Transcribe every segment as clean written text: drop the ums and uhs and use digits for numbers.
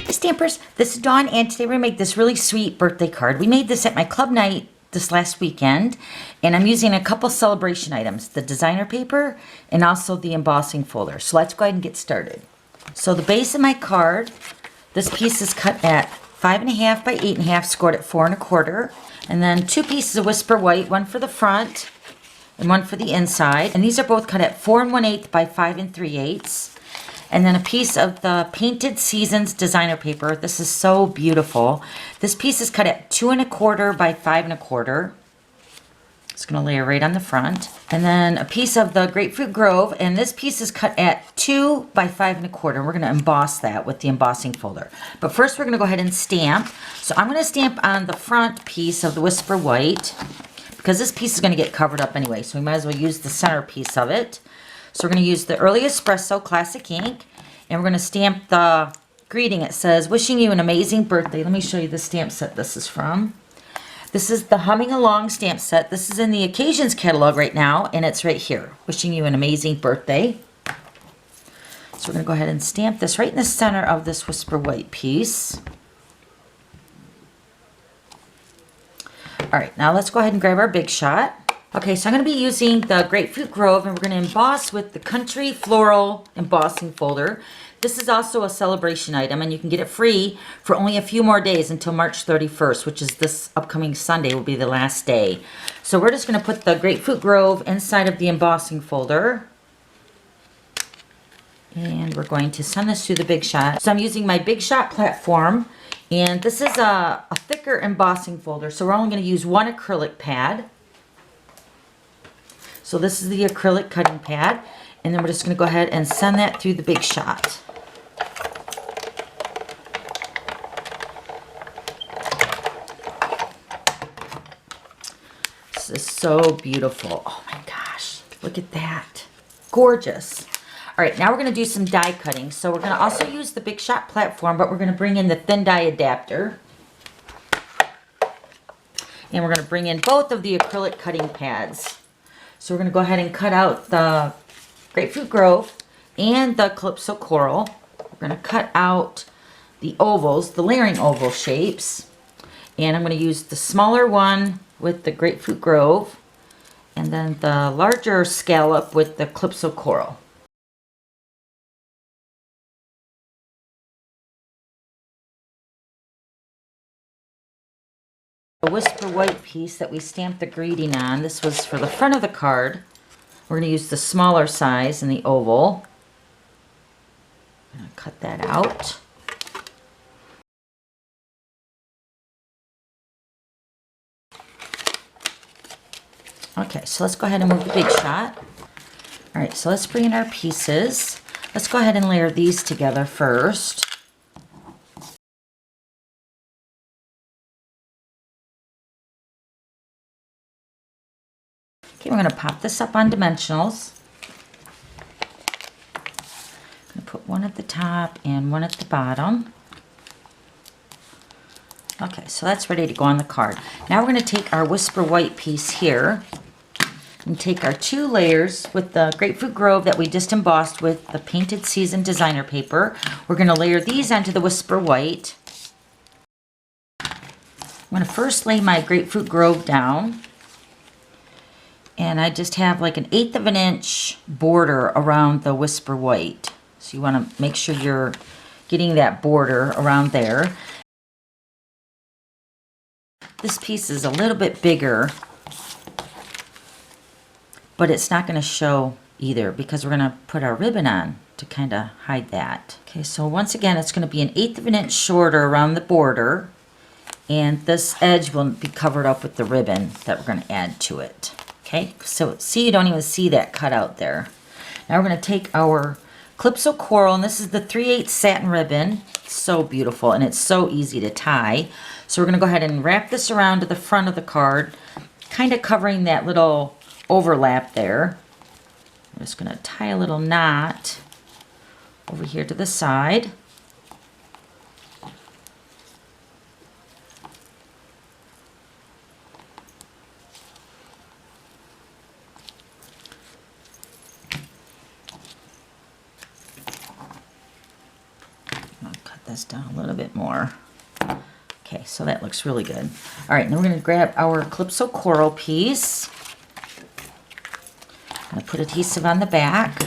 Hey Stampers, this is Dawn, and today we're going to make this really sweet birthday card. We made this at my club night this last weekend, and I'm using a couple celebration items, the designer paper and also the embossing folder. So let's go ahead and get started. So the base of my card, this piece is cut at 5.5 by 8.5, scored at 4.25, and then 2 pieces of Whisper White, one for the front and one for the inside. And these are both cut at 4 1/8 by 5 3/8. And then a piece of the Painted Seasons designer paper. This is so beautiful. This piece is cut at 2 1/4 by 5 1/4. It's going to layer right on the front. And then a piece of the Grapefruit Grove, and this piece is cut at 2 by 5 1/4. We're going to emboss that with the embossing folder. But first we're going to go ahead and stamp. So I'm going to stamp on the front piece of the Whisper White, because this piece is going to get covered up anyway, so we might as well use the center piece of it. So we're going to use the Early Espresso Classic ink, and we're going to stamp the greeting. It says, "Wishing you an amazing birthday." Let me show you the stamp set this is from. This is the Humming Along stamp set. This is in the Occasions catalog right now, and it's right here. "Wishing you an amazing birthday." So we're going to go ahead and stamp this right in the center of this Whisper White piece. All right, now let's go ahead and grab our Big Shot. Okay, so I'm going to be using the Grapefruit Grove, and we're going to emboss with the Country Floral embossing folder. This is also a celebration item, and you can get it free for only a few more days until March 31st, which is this upcoming Sunday will be the last day. So we're just going to put the Grapefruit Grove inside of the embossing folder. And we're going to send this through the Big Shot. So I'm using my Big Shot platform, and this is a thicker embossing folder, so we're only going to use one acrylic pad. So this is the acrylic cutting pad, and then we're just going to go ahead and send that through the Big Shot. This is so beautiful. Oh my gosh, look at that. Gorgeous. All right, now we're going to do some die cutting. So we're going to also use the Big Shot platform, but we're going to bring in the thin die adapter. And we're going to bring in both of the acrylic cutting pads. So we're going to go ahead and cut out the Grapefruit Grove and the Calypso Coral. We're going to cut out the ovals, the layering oval shapes. And I'm going to use the smaller one with the Grapefruit Grove, and then the larger scallop with the Calypso Coral. The Whisper White piece that we stamped the greeting on, this was for the front of the card. We're going to use the smaller size in the oval. I'm going to cut that out. Okay, so let's go ahead and move the Big Shot. All right, so let's bring in our pieces. Let's go ahead and layer these together first. Okay, we're going to pop this up on dimensionals. I'm going to put one at the top and one at the bottom. Okay, so that's ready to go on the card. Now we're going to take our Whisper White piece here and take our 2 layers with the Grapefruit Grove that we just embossed with the Painted Season designer paper. We're going to layer these onto the Whisper White. I'm going to first lay my Grapefruit Grove down. And I just have like an 1/8 of an inch border around the Whisper White. So you want to make sure you're getting that border around there. This piece is a little bit bigger, but it's not going to show either because we're going to put our ribbon on to kind of hide that. Okay, so once again, it's going to be an 1/8 of an inch shorter around the border, and this edge will be covered up with the ribbon that we're going to add to it. Okay, so see, you don't even see that cut out there. Now we're going to take our Calypso Coral, and this is the 3/8 satin ribbon. It's so beautiful, and it's so easy to tie. So we're going to go ahead and wrap this around to the front of the card, kind of covering that little overlap there. I'm just going to tie a little knot over here to the side. this down a little bit more. Okay, so that looks really good. All right, now we're gonna grab our Calypso Coral piece. I'm gonna put adhesive on the back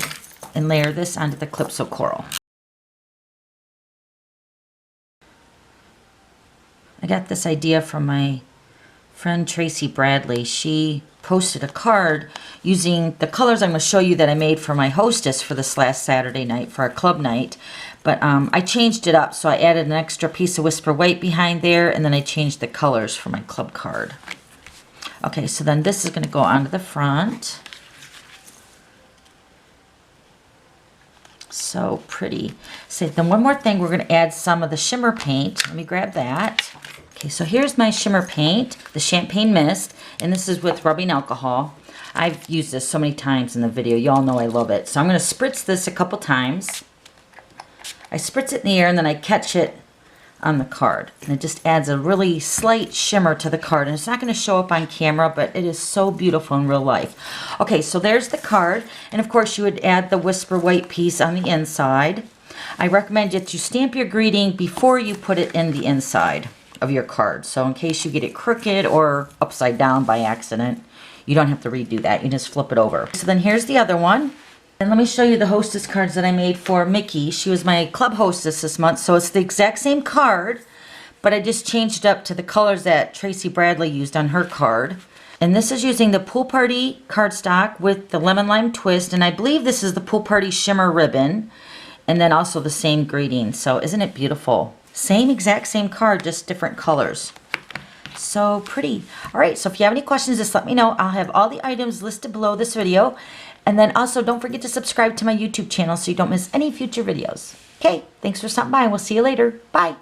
and layer this onto the Calypso Coral. I got this idea from my friend Tracy Bradley. She posted a card using the colors I'm going to show you that I made for my hostess for this last Saturday night for our club night. But I changed it up, so I added an extra piece of Whisper White behind there, and then I changed the colors for my club card. Okay, so then this is going to go onto the front. So pretty. So then one more thing, we're going to add some of the shimmer paint. Let me grab that. Okay, so here's my shimmer paint, the Champagne Mist, and this is with rubbing alcohol. I've used this so many times in the video. You all know I love it. So I'm going to spritz this a couple times. I spritz it in the air and then I catch it on the card. And it just adds a really slight shimmer to the card. And it's not going to show up on camera, but it is so beautiful in real life. Okay, so there's the card. And of course you would add the Whisper White piece on the inside. I recommend that you stamp your greeting before you put it in the inside of your card. So in case you get it crooked or upside down by accident, you don't have to redo that. You just flip it over. So then here's the other one. And let me show you the hostess cards that I made for Mickey. She was my club hostess this month, so it's the exact same card, but I just changed it up to the colors that Tracy Bradley used on her card. And this is using the Pool Party cardstock with the Lemon Lime Twist, and I believe this is the Pool Party Shimmer Ribbon, and then also the same greeting. So isn't it beautiful? Same exact same card, just different colors. So pretty. All right, so if you have any questions, just let me know. I'll have all the items listed below this video. And then also don't forget to subscribe to my YouTube channel so you don't miss any future videos. Okay, thanks for stopping by and we'll see you later. Bye.